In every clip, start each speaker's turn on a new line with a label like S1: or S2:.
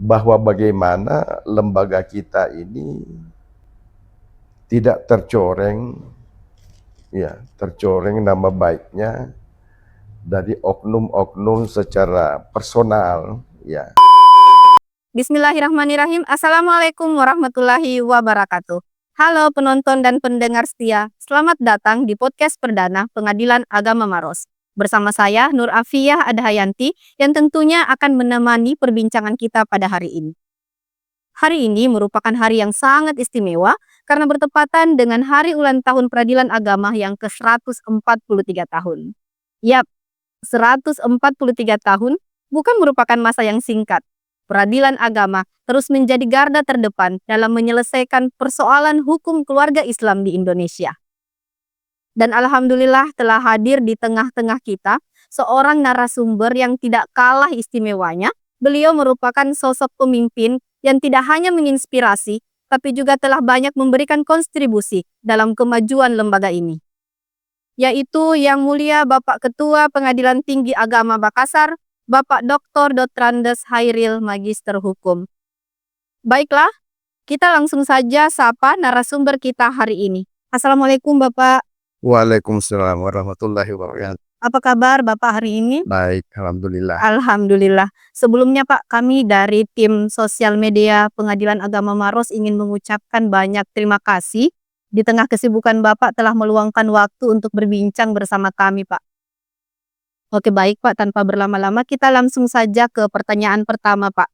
S1: bahwa bagaimana lembaga kita ini tidak tercoreng nama baiknya dari oknum-oknum secara personal, ya.
S2: Bismillahirrahmanirrahim. Assalamualaikum warahmatullahi wabarakatuh. Halo penonton dan pendengar setia, selamat datang di podcast perdana Pengadilan Agama Maros. Bersama saya Nur Afiyah Adhayanti yang tentunya akan menemani perbincangan kita pada hari ini. Hari ini merupakan hari yang sangat istimewa karena bertepatan dengan hari ulang tahun Peradilan Agama yang ke-143 tahun. Yap, 143 tahun bukan merupakan masa yang singkat. Peradilan agama terus menjadi garda terdepan dalam menyelesaikan persoalan hukum keluarga Islam di Indonesia. Dan alhamdulillah telah hadir di tengah-tengah kita seorang narasumber yang tidak kalah istimewanya. Beliau merupakan sosok pemimpin yang tidak hanya menginspirasi, tapi juga telah banyak memberikan kontribusi dalam kemajuan lembaga ini, yaitu Yang Mulia Bapak Ketua Pengadilan Tinggi Agama Makassar, Bapak Dr. Dotrandes Hairil Magister Hukum. Baiklah, kita langsung saja sapa narasumber kita hari ini. Assalamualaikum Bapak.
S1: Waalaikumsalam warahmatullahi wabarakatuh.
S2: Apa kabar Bapak hari ini?
S1: Baik, alhamdulillah.
S2: Alhamdulillah. Sebelumnya Pak, kami dari tim sosial media Pengadilan Agama Maros ingin mengucapkan banyak terima kasih. Di tengah kesibukan Bapak telah meluangkan waktu untuk berbincang bersama kami Pak. Oke baik Pak, tanpa berlama-lama kita langsung saja ke pertanyaan pertama Pak.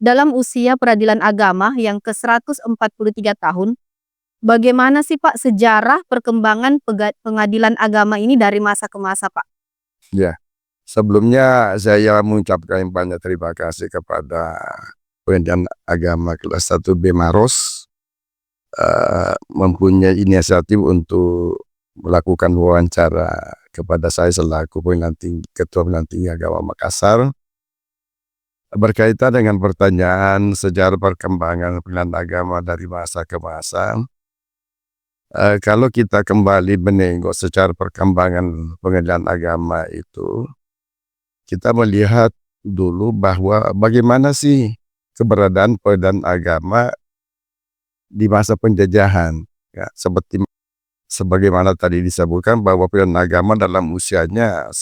S2: Dalam usia peradilan agama yang ke-143 tahun, bagaimana sih Pak sejarah perkembangan pengadilan agama ini dari masa ke masa Pak?
S1: Ya, sebelumnya saya mengucapkan banyak terima kasih kepada Pengadilan Agama kelas 1B Maros mempunyai inisiatif untuk melakukan wawancara kepada saya selaku Ketua Pengadilan Tinggi Agama Makassar berkaitan dengan pertanyaan sejarah perkembangan pengadilan agama dari masa ke masa. Kalau kita kembali menengok secara perkembangan pengadilan agama itu, kita melihat dulu bahwa bagaimana sih keberadaan pengadilan agama di masa penjajahan, ya, sebagaimana tadi disebutkan bahwa pengadilan agama dalam usianya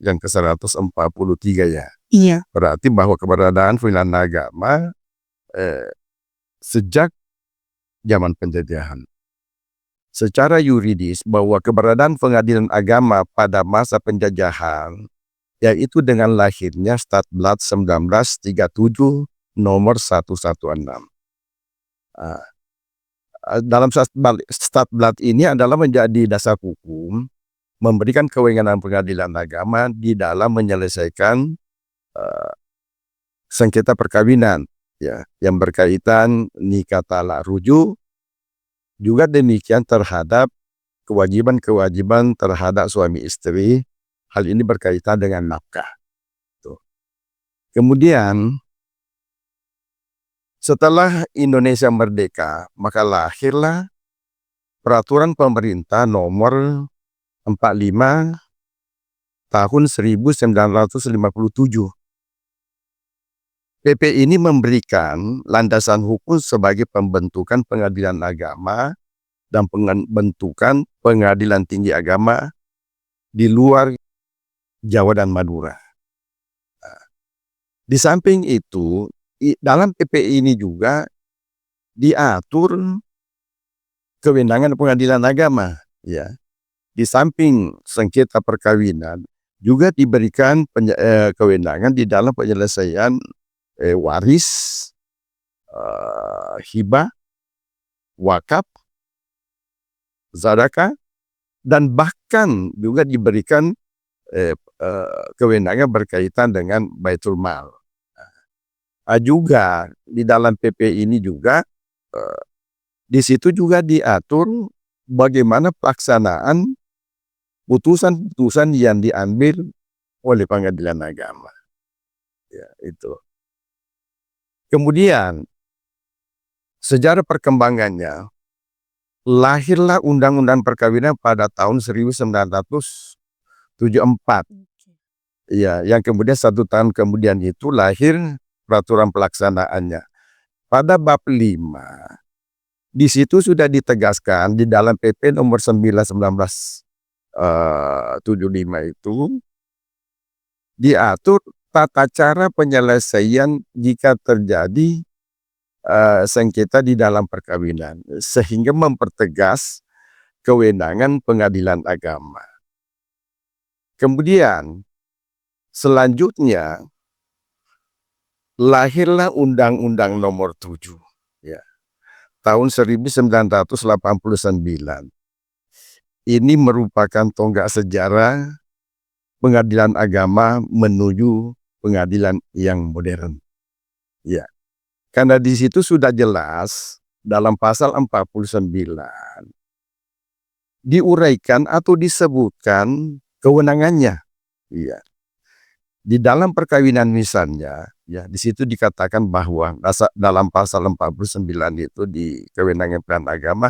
S1: yang ke-143 ya.
S2: Iya.
S1: Berarti bahwa keberadaan pengadilan agama sejak zaman penjajahan. Secara yuridis bahwa keberadaan pengadilan agama pada masa penjajahan, yaitu dengan lahirnya Statblad 1937 nomor 116. Dalam Statblad ini adalah menjadi dasar hukum memberikan kewenangan pengadilan agama di dalam menyelesaikan sengketa perkawinan, ya, yang berkaitan nikah talak rujuk, juga demikian terhadap kewajiban-kewajiban terhadap suami istri. Hal ini berkaitan dengan nafkah. Kemudian setelah Indonesia merdeka, maka lahirlah Peraturan Pemerintah nomor 45 tahun 1957. PP ini memberikan landasan hukum sebagai pembentukan pengadilan agama dan pembentukan pengadilan tinggi agama di luar Jawa dan Madura. Di samping itu, dalam PP ini juga diatur kewenangan pengadilan agama, ya. Di samping sengketa perkawinan juga diberikan kewenangan di dalam penyelesaian waris, hibah, wakaf, sedekah, dan bahkan juga diberikan kewenangan berkaitan dengan Baitul Mal. Juga di dalam PP ini juga di situ juga diatur bagaimana pelaksanaan putusan-putusan yang diambil oleh pengadilan agama. Ya, itu. Kemudian sejarah perkembangannya, lahirlah Undang-Undang Perkawinan pada tahun 1974. Ya, yang kemudian 1 tahun kemudian itu lahir peraturan pelaksanaannya. Pada bab 5, di situ sudah ditegaskan di dalam PP nomor 9/1975 itu diatur tata cara penyelesaian jika terjadi sengketa di dalam perkawinan, sehingga mempertegas kewenangan pengadilan agama. Kemudian selanjutnya lahirlah Undang-Undang Nomor 7 ya, tahun 1989. Ini merupakan tonggak sejarah pengadilan agama menuju pengadilan yang modern. Ya, karena di situ sudah jelas dalam pasal 49 diuraikan atau disebutkan kewenangannya. Ya. Di dalam perkawinan misalnya, ya di situ dikatakan bahwa dalam pasal 49 itu di kewenangan pengadilan agama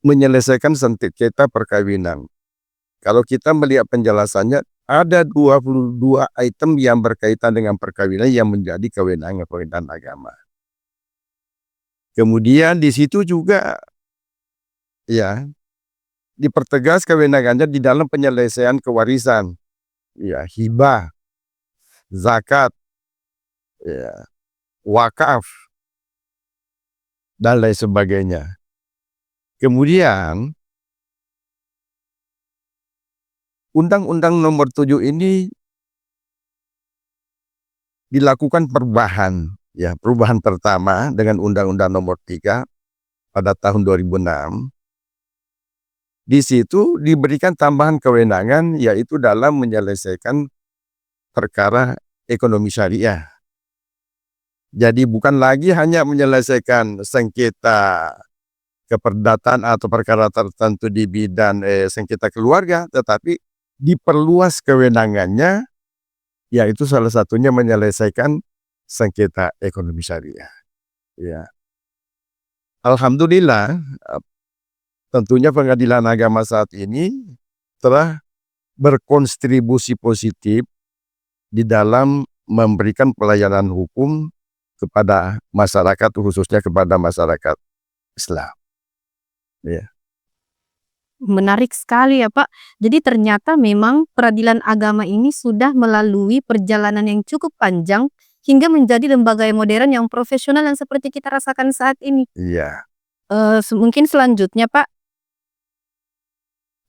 S1: menyelesaikan sengketa perkawinan. Kalau kita melihat penjelasannya, ada 22 item yang berkaitan dengan perkawinan yang menjadi kewenangan pengadilan agama. Kemudian di situ juga ya dipertegas kewenangannya di dalam penyelesaian kewarisan, ya hibah, zakat, ya wakaf dan lain sebagainya. Kemudian Undang-Undang Nomor 7 ini dilakukan perubahan, ya perubahan pertama dengan Undang-Undang Nomor 3 pada tahun 2006. Di situ diberikan tambahan kewenangan yaitu dalam menyelesaikan perkara ekonomi syariah. Jadi bukan lagi hanya menyelesaikan sengketa keperdataan atau perkara tertentu di bidang sengketa keluarga, tetapi diperluas kewenangannya, yaitu salah satunya menyelesaikan sengketa ekonomi syariah. Ya. Alhamdulillah, tentunya pengadilan agama saat ini telah berkontribusi positif di dalam memberikan pelayanan hukum kepada masyarakat, khususnya kepada masyarakat Islam. Ya.
S2: Menarik sekali ya Pak. Jadi ternyata memang peradilan agama ini sudah melalui perjalanan yang cukup panjang hingga menjadi lembaga yang modern yang profesional yang seperti kita rasakan saat ini.
S1: Iya.
S2: Mungkin selanjutnya Pak,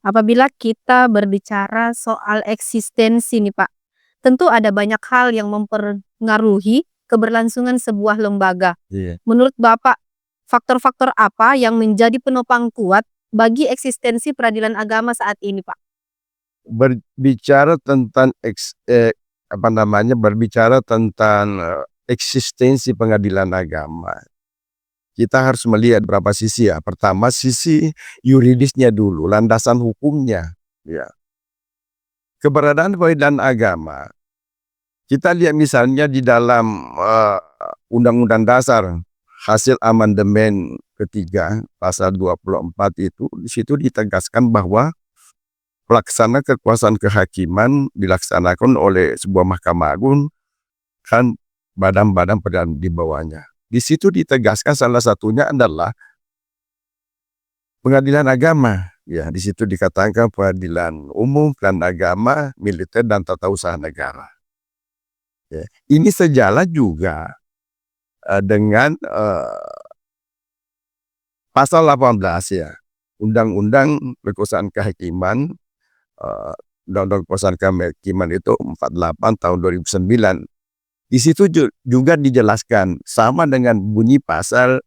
S2: apabila kita berbicara soal eksistensi nih Pak, tentu ada banyak hal yang mempengaruhi keberlangsungan sebuah lembaga.
S1: Iya.
S2: Menurut Bapak, faktor-faktor apa yang menjadi penopang kuat bagi eksistensi peradilan agama saat ini, Pak?
S1: Berbicara tentang berbicara tentang eksistensi pengadilan agama, kita harus melihat beberapa sisi ya. Pertama, sisi yuridisnya dulu, landasan hukumnya. Ya. Keberadaan pengadilan agama, kita lihat misalnya di dalam Undang-Undang Dasar hasil amandemen ketiga pasal 24 itu, di situ ditegaskan bahwa pelaksana kekuasaan kehakiman dilaksanakan oleh sebuah mahkamah agung dan badan-badan peradilan di bawahnya. Di situ ditegaskan salah satunya adalah pengadilan agama. Ya, di situ dikatakan peradilan umum, peradilan agama, militer dan tata usaha negara. Ya, ini sejalan juga dengan pasal 18 ya, Undang-Undang Kekuasaan Kehakiman, Undang-Undang Kekuasaan Kehakiman itu 48 tahun 2009. Di situ juga dijelaskan sama dengan bunyi pasal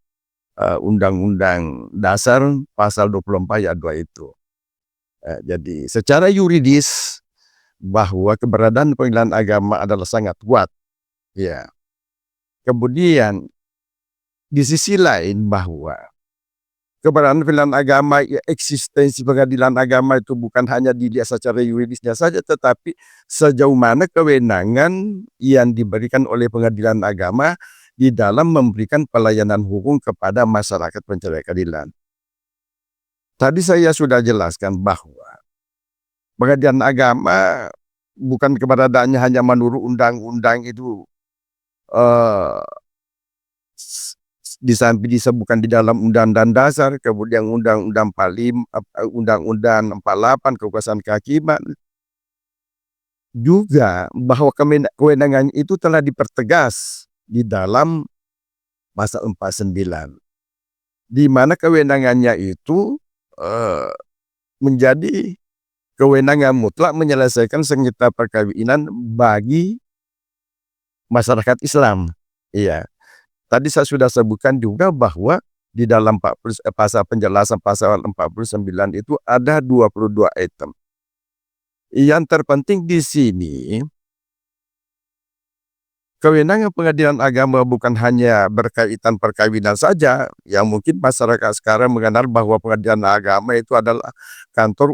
S1: Undang-Undang Dasar pasal 24 ayat 2 itu. Jadi secara yuridis bahwa keberadaan pengadilan agama adalah sangat kuat. Ya. Kemudian di sisi lain bahwa keberadaan pengadilan agama, ya, eksistensi pengadilan agama itu bukan hanya dilihat secara yuridisnya saja, tetapi sejauh mana kewenangan yang diberikan oleh pengadilan agama di dalam memberikan pelayanan hukum kepada masyarakat pencari keadilan. Tadi saya sudah jelaskan bahwa pengadilan agama bukan keberadaannya hanya menurut undang-undang itu eee, di samping disebutkan di dalam Undang-Undang Dasar, kemudian Undang-Undang 45, Undang-Undang 48 kekuasaan kehakiman, juga bahwa kewenangan itu telah dipertegas di dalam pasal 49, di mana kewenangannya itu, eee, menjadi kewenangan mutlak menyelesaikan sengketa perkawinan bagi masyarakat Islam. Iya, tadi saya sudah sebutkan juga bahwa di dalam pasal penjelasan pasal 49 itu ada 22 item. Yang terpenting di sini, kewenangan pengadilan agama bukan hanya berkaitan perkawinan saja, yang mungkin masyarakat sekarang mengenal bahwa pengadilan agama itu adalah kantor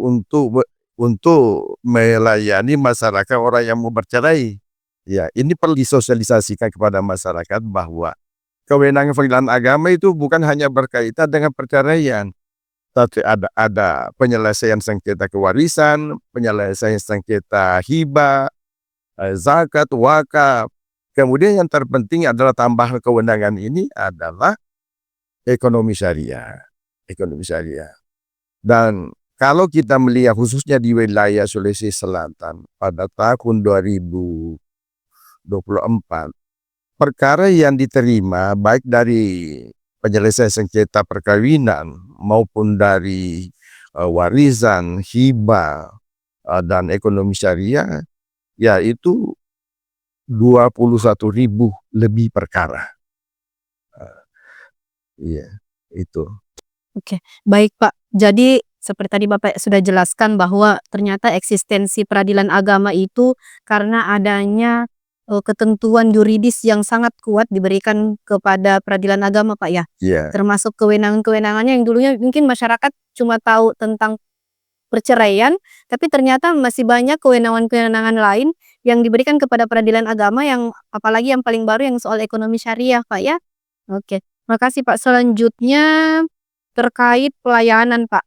S1: untuk melayani masyarakat orang yang mau bercerai. Ya, ini perlu disosialisasikan kepada masyarakat bahwa kewenangan pengadilan agama itu bukan hanya berkaitan dengan perceraian, tapi ada penyelesaian sengketa kewarisan, penyelesaian sengketa hibah, zakat, wakaf. Kemudian yang terpenting adalah tambahan kewenangan ini adalah ekonomi syariah. Ekonomi syariah. Dan kalau kita melihat khususnya di wilayah Sulawesi Selatan pada tahun 2024, perkara yang diterima baik dari penyelesaian sengketa perkawinan maupun dari warisan, hibah, dan ekonomi syariah, yaitu 21.000 lebih perkara. Iya, itu.
S2: Oke, baik Pak. Jadi seperti tadi Bapak sudah jelaskan bahwa ternyata eksistensi peradilan agama itu karena adanya ketentuan yuridis yang sangat kuat diberikan kepada peradilan agama Pak ya.
S1: Iya,
S2: Termasuk kewenangan-kewenangannya yang dulunya mungkin masyarakat cuma tahu tentang perceraian, tapi ternyata masih banyak kewenangan-kewenangan lain yang diberikan kepada peradilan agama yang apalagi yang paling baru yang soal ekonomi syariah Pak ya. Oke, makasih Pak. Selanjutnya terkait pelayanan Pak.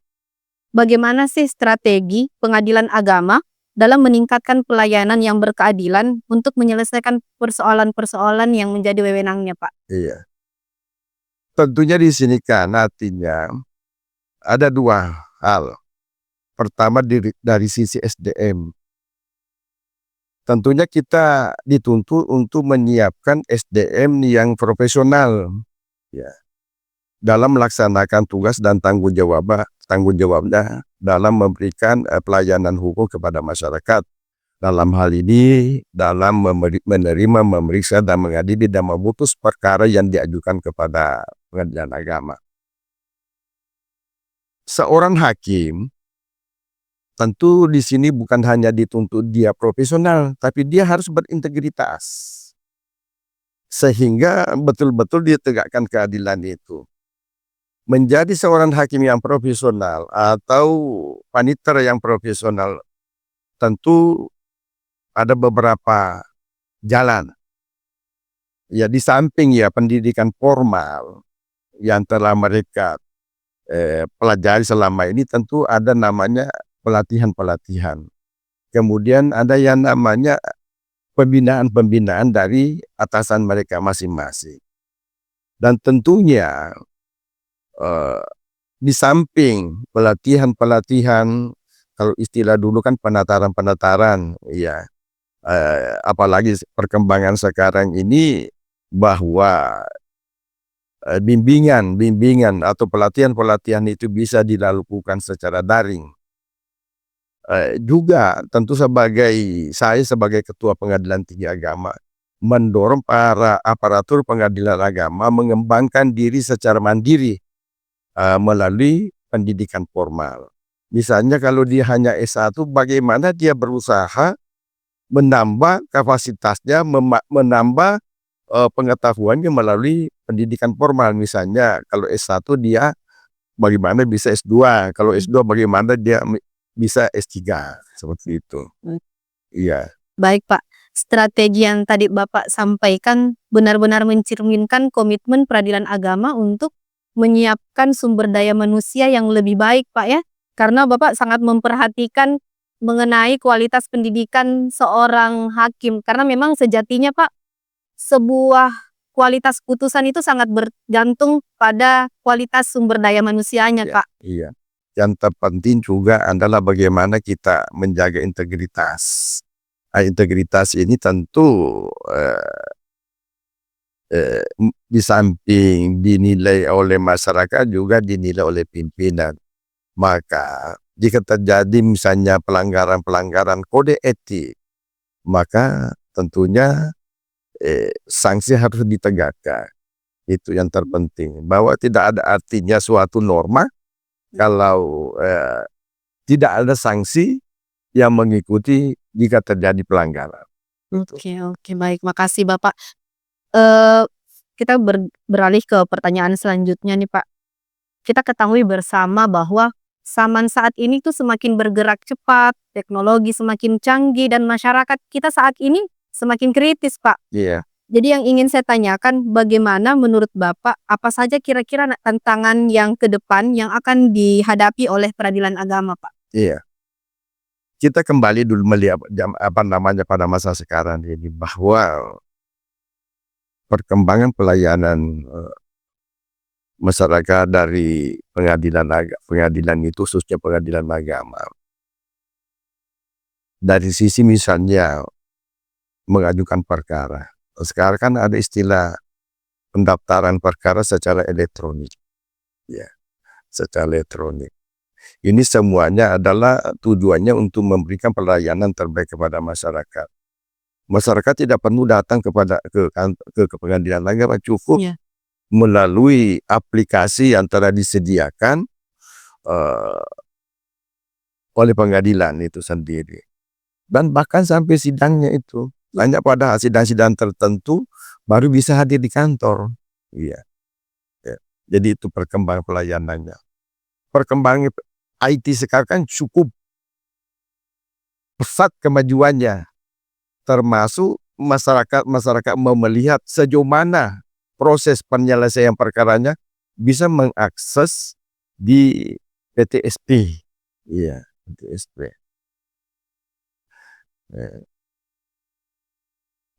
S2: Bagaimana sih strategi pengadilan agama dalam meningkatkan pelayanan yang berkeadilan untuk menyelesaikan persoalan-persoalan yang menjadi wewenangnya Pak?
S1: iya. Tentunya di sini kan artinya ada 2 hal. Pertama dari sisi SDM. Tentunya kita dituntut untuk menyiapkan SDM yang profesional, ya, dalam melaksanakan tugas dan tanggung jawabnya dalam memberikan pelayanan hukum kepada masyarakat. Dalam hal ini, dalam menerima, memeriksa, dan mengadili dan memutus perkara yang diajukan kepada pengadilan agama. Seorang hakim tentu di sini bukan hanya dituntut dia profesional, tapi dia harus berintegritas. Sehingga betul-betul ditegakkan keadilan itu. Menjadi seorang hakim yang profesional atau panitera yang profesional tentu ada beberapa jalan. Ya, di samping ya pendidikan formal yang telah mereka pelajari selama ini, tentu ada namanya pelatihan-pelatihan. Kemudian ada yang namanya pembinaan-pembinaan dari atasan mereka masing-masing. Dan tentunya di samping pelatihan-pelatihan, kalau istilah dulu kan penataran-penataran, ya, apalagi perkembangan sekarang ini bahwa bimbingan atau pelatihan-pelatihan itu bisa dilakukan secara daring. Juga tentu saya sebagai Ketua Pengadilan Tinggi Agama mendorong para aparatur pengadilan agama mengembangkan diri secara mandiri melalui pendidikan formal. Misalnya kalau dia hanya S1, bagaimana dia berusaha menambah kapasitasnya, menambah pengetahuannya melalui pendidikan formal. Misalnya kalau S1 dia bagaimana bisa S2, kalau S2 bagaimana dia bisa S3, seperti itu. Iya.
S2: Baik Pak, strategi yang tadi Bapak sampaikan benar-benar mencerminkan komitmen peradilan agama untuk menyiapkan sumber daya manusia yang lebih baik Pak ya. Karena Bapak sangat memperhatikan mengenai kualitas pendidikan seorang hakim. Karena memang sejatinya Pak, sebuah kualitas putusan itu sangat bergantung pada kualitas sumber daya manusianya,
S1: Ya,
S2: Kak.
S1: iya. Yang terpenting juga adalah bagaimana kita menjaga integritas. Integritas ini tentu di samping dinilai oleh masyarakat juga dinilai oleh pimpinan. Maka jika terjadi misalnya pelanggaran-pelanggaran kode etik, maka tentunya sanksi harus ditegakkan. Itu yang terpenting. Bahwa tidak ada artinya suatu norma kalau tidak ada sanksi yang mengikuti jika terjadi pelanggaran.
S2: Oke, baik, makasih Bapak. Kita beralih ke pertanyaan selanjutnya nih, Pak. Kita ketahui bersama bahwa zaman saat ini tuh semakin bergerak cepat, teknologi semakin canggih, dan masyarakat kita saat ini semakin kritis, Pak.
S1: Iya,
S2: Jadi yang ingin saya tanyakan, bagaimana menurut Bapak, apa saja kira-kira tantangan yang ke depan yang akan dihadapi oleh peradilan agama, Pak?
S1: iya. Kita kembali dulu melihat pada masa sekarang ini bahwa perkembangan pelayanan masyarakat dari pengadilan itu khususnya pengadilan agama. Dari sisi misalnya mengajukan perkara. Sekarang kan ada istilah pendaftaran perkara secara elektronik. Ya, secara elektronik. Ini semuanya adalah tujuannya untuk memberikan pelayanan terbaik kepada masyarakat. Masyarakat tidak perlu datang ke pengadilan agama, cukup
S2: Iya.
S1: melalui aplikasi yang telah disediakan oleh pengadilan itu sendiri. Dan bahkan sampai sidangnya itu, hanya pada sidang-sidang tertentu baru bisa hadir di kantor. Iya. Ya. Jadi itu perkembangan pelayanannya. Perkembangan IT sekarang kan cukup pesat kemajuannya, termasuk masyarakat mau melihat sejauh mana proses penyelesaian perkaranya bisa mengakses di PTSP. Iya, PTSP.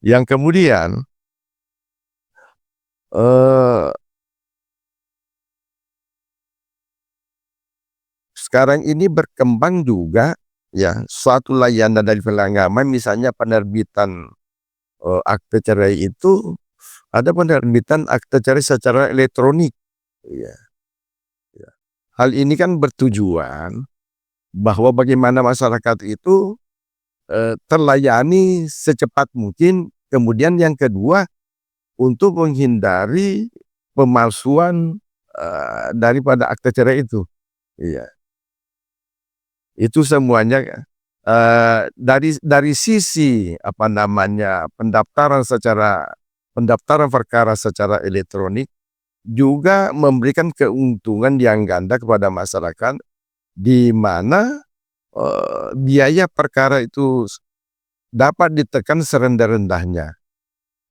S1: Yang kemudian sekarang ini berkembang juga ya suatu layanan dari agama, misalnya penerbitan akte cerai itu ada penerbitan akte cerai secara elektronik. Ya. Ya. Hal ini kan bertujuan bahwa bagaimana masyarakat itu terlayani secepat mungkin. Kemudian yang kedua, untuk menghindari pemalsuan daripada akte cerai itu. Iya. Itu semuanya dari sisi pendaftaran perkara secara elektronik juga memberikan keuntungan yang ganda kepada masyarakat, di mana biaya perkara itu dapat ditekan serendah-rendahnya.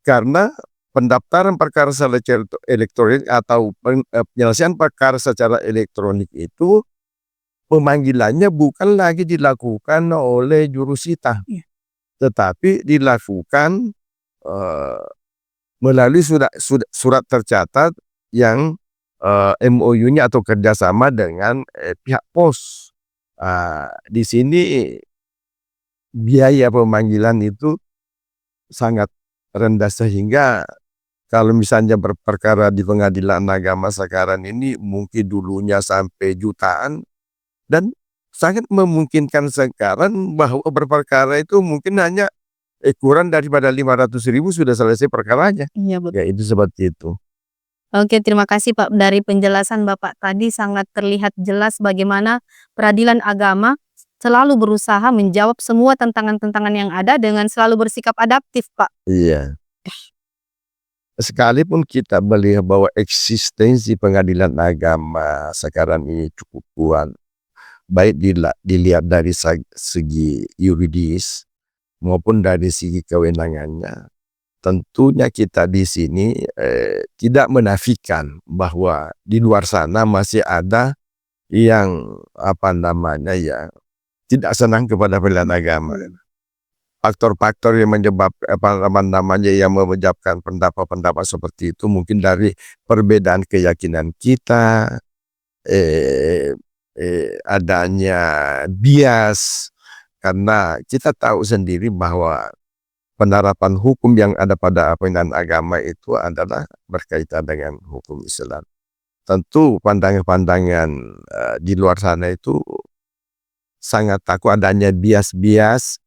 S1: Karena pendaftaran perkara secara elektronik atau penyelesaian perkara secara elektronik itu pemanggilannya bukan lagi dilakukan oleh jurusita, tetapi dilakukan melalui surat tercatat yang MOU-nya atau kerjasama dengan pihak pos. Di sini biaya pemanggilan itu sangat rendah, sehingga kalau misalnya berperkara di pengadilan agama sekarang ini mungkin dulunya sampai jutaan, dan sangat memungkinkan sekarang bahwa berperkara itu mungkin hanya kurang daripada 500.000 sudah selesai perkaranya.
S2: Iya, betul.
S1: Ya itu seperti itu.
S2: Oke, terima kasih Pak. Dari penjelasan Bapak tadi sangat terlihat jelas bagaimana peradilan agama selalu berusaha menjawab semua tantangan-tantangan yang ada dengan selalu bersikap adaptif, Pak.
S1: Iya. Sekalipun kita melihat bahwa eksistensi pengadilan agama sekarang ini cukup kuat, baik dilihat dari segi yuridis maupun dari segi kewenangannya, tentunya kita di sini tidak menafikan bahwa di luar sana masih ada yang tidak senang kepada pengadilan agama. faktor-faktor yang yang menyebabkan pendapat-pendapat seperti itu mungkin dari perbedaan keyakinan kita, adanya bias, karena kita tahu sendiri bahwa penerapan hukum yang ada pada pengadilan agama itu adalah berkaitan dengan hukum Islam. Tentu pandangan-pandangan di luar sana itu sangat takut adanya bias-bias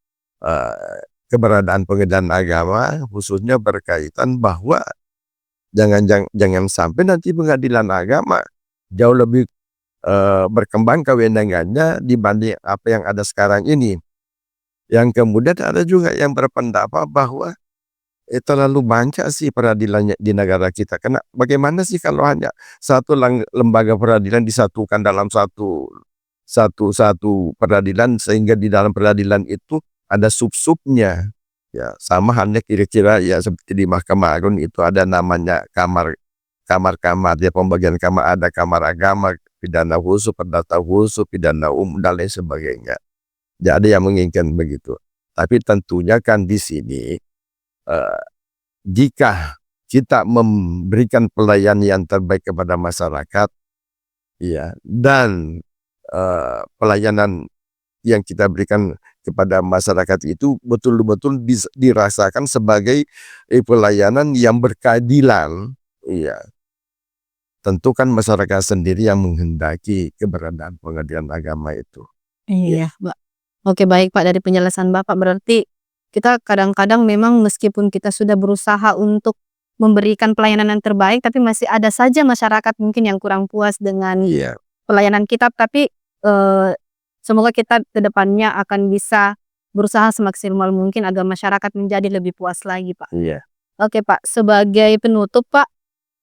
S1: keberadaan pengadilan agama, khususnya berkaitan bahwa jangan sampai nanti pengadilan agama jauh lebih berkembang kewenangannya dibanding apa yang ada sekarang ini. Yang kemudian ada juga yang berpendapat bahwa terlalu banyak sih peradilannya di negara kita. Karena bagaimana sih kalau hanya satu lembaga peradilan disatukan dalam satu peradilan, sehingga di dalam peradilan itu ada sub-subnya. Ya, sama halnya kira-kira ya seperti di Mahkamah Agung itu ada namanya kamar-kamar, ya pembagian kamar, ada kamar agama, pidana khusus, perdata khusus, pidana umum dan lain sebagainya. Tidak ada yang menginginkan begitu. Tapi tentunya kan di sini jika kita memberikan pelayanan yang terbaik kepada masyarakat, ya, dan pelayanan yang kita berikan kepada masyarakat itu betul-betul dirasakan sebagai pelayanan yang berkeadilan, ya, tentu kan masyarakat sendiri yang menghendaki keberadaan pengadilan agama itu.
S2: Iya, Pak. Oke, baik Pak, dari penjelasan Bapak berarti kita kadang-kadang memang meskipun kita sudah berusaha untuk memberikan pelayanan yang terbaik, tapi masih ada saja masyarakat mungkin yang kurang puas dengan
S1: Iya,
S2: pelayanan kita, tapi semoga kita ke depannya akan bisa berusaha semaksimal mungkin agar masyarakat menjadi lebih puas lagi, Pak.
S1: iya.
S2: Oke, Pak, sebagai penutup, Pak,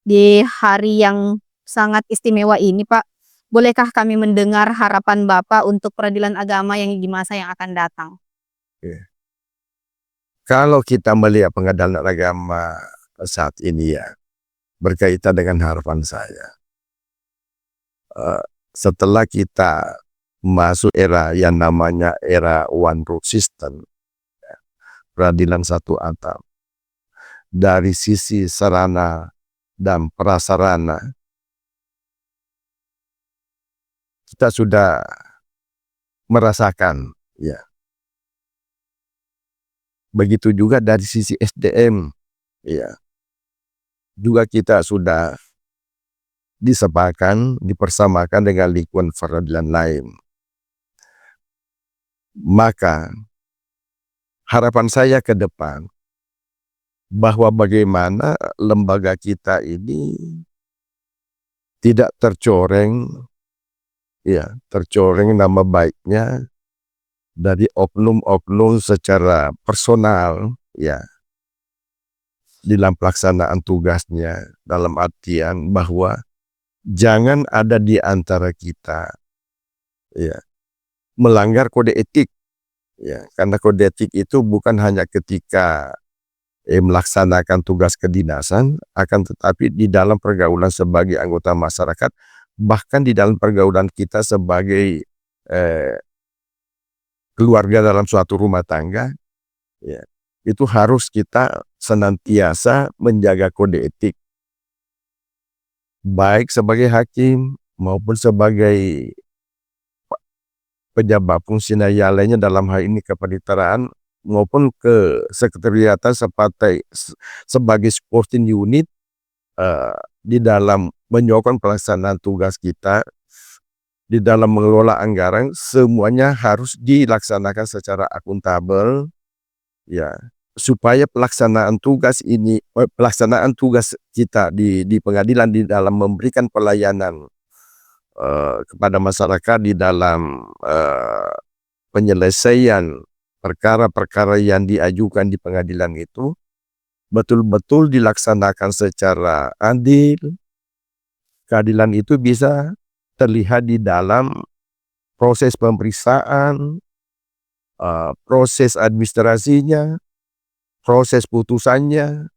S2: di hari yang sangat istimewa ini, Pak, bolehkah kami mendengar harapan Bapak untuk peradilan agama yang di masa yang akan datang?
S1: Kalau kita melihat pengadilan agama saat ini, ya, berkaitan dengan harapan saya, setelah kita masuk era yang namanya era one rule system, peradilan satu atap, dari sisi sarana dan prasarana kita sudah merasakan, ya. Begitu juga dari sisi SDM, ya, juga kita sudah dipersamakan dengan lingkungan peradilan lain. Maka harapan saya ke depan bahwa bagaimana lembaga kita ini tidak tercoreng nama baiknya dari oknum-oknum secara personal, ya, dalam pelaksanaan tugasnya, dalam artian bahwa jangan ada di antara kita, ya, melanggar kode etik, ya, karena kode etik itu bukan hanya ketika melaksanakan tugas kedinasan, akan tetapi di dalam pergaulan sebagai anggota masyarakat, bahkan di dalam pergaulan kita sebagai keluarga dalam suatu rumah tangga, ya, itu harus kita senantiasa menjaga kode etik, baik sebagai hakim maupun sebagai pejabat fungsi lainnya, dalam hal ini kepaniteraan maupun ke sekretariatan sebagai supporting unit di dalam menyokong pelaksanaan tugas kita, di dalam mengelola anggaran, semuanya harus dilaksanakan secara akuntabel, ya, supaya pelaksanaan tugas kita di pengadilan di dalam memberikan pelayanan kepada masyarakat di dalam penyelesaian perkara-perkara yang diajukan di pengadilan itu betul-betul dilaksanakan secara adil. Keadilan itu bisa terlihat di dalam proses pemeriksaan, proses administrasinya, proses putusannya,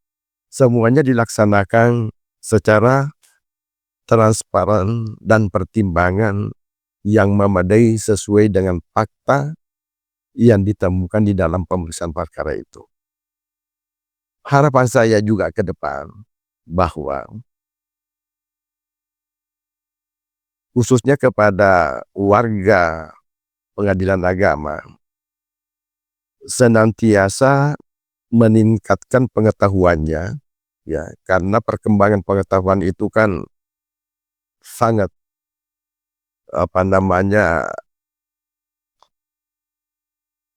S1: semuanya dilaksanakan secara transparan dan pertimbangan yang memadai sesuai dengan fakta yang ditemukan di dalam pemeriksaan perkara itu. Harapan saya juga ke depan bahwa khususnya kepada warga pengadilan agama senantiasa meningkatkan pengetahuannya, ya, karena perkembangan pengetahuan itu kan sangat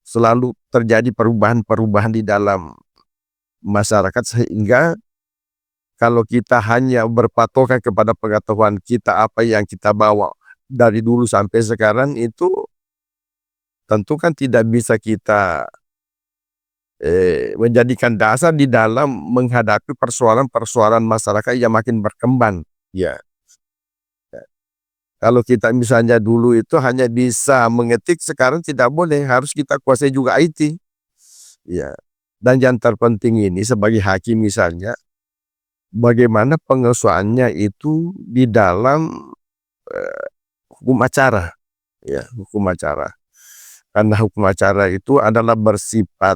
S1: selalu terjadi perubahan-perubahan di dalam masyarakat, sehingga kalau kita hanya berpatokan kepada pengetahuan kita, apa yang kita bawa dari dulu sampai sekarang, itu tentu kan tidak bisa kita menjadikan dasar di dalam menghadapi persoalan-persoalan masyarakat yang makin berkembang, ya. Kalau kita misalnya dulu itu hanya bisa mengetik, sekarang tidak boleh, harus kita kuasai juga IT, ya. Dan yang terpenting ini sebagai hakim misalnya, bagaimana pengesuaiannya itu di dalam hukum acara, ya, hukum acara. Karena hukum acara itu adalah bersifat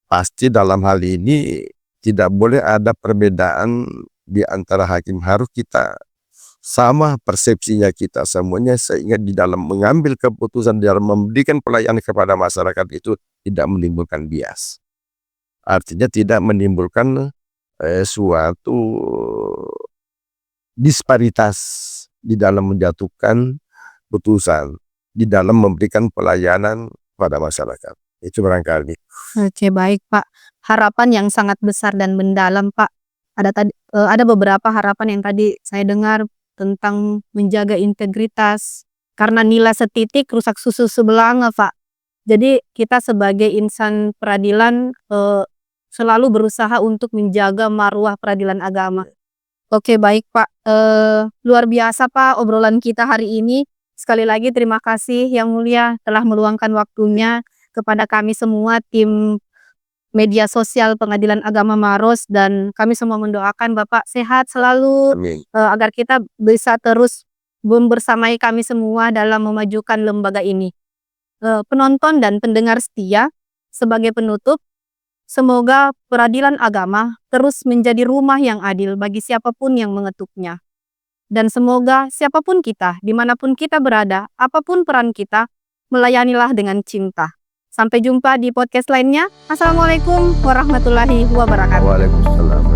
S1: pasti. Dalam hal ini tidak boleh ada perbedaan di antara hakim, harus kita sama persepsinya kita semuanya, sehingga di dalam mengambil keputusan, di dalam memberikan pelayanan kepada masyarakat itu tidak menimbulkan bias. Artinya tidak menimbulkan suatu disparitas di dalam menjatuhkan putusan, di dalam memberikan pelayanan pada masyarakat. Itu barangkali.
S2: Oke, baik Pak. Harapan yang sangat besar dan mendalam Pak. Ada beberapa harapan yang tadi saya dengar tentang menjaga integritas, karena nilai setitik rusak susu sebelanga Pak. Jadi kita sebagai insan peradilan selalu berusaha untuk menjaga marwah peradilan agama. Oke, baik Pak. Luar biasa Pak obrolan kita hari ini. Sekali lagi terima kasih Yang Mulia telah meluangkan waktunya kepada kami semua tim media sosial Pengadilan Agama Maros, dan kami semua mendoakan Bapak sehat selalu,
S1: Amin.
S2: agar kita bisa terus membersamai kami semua dalam memajukan lembaga ini. Penonton dan pendengar setia, sebagai penutup, semoga peradilan agama terus menjadi rumah yang adil bagi siapapun yang mengetuknya. Dan semoga siapapun kita, dimanapun kita berada, apapun peran kita, melayanilah dengan cinta. Sampai jumpa di podcast lainnya. Assalamualaikum warahmatullahi wabarakatuh.
S1: Waalaikumsalam.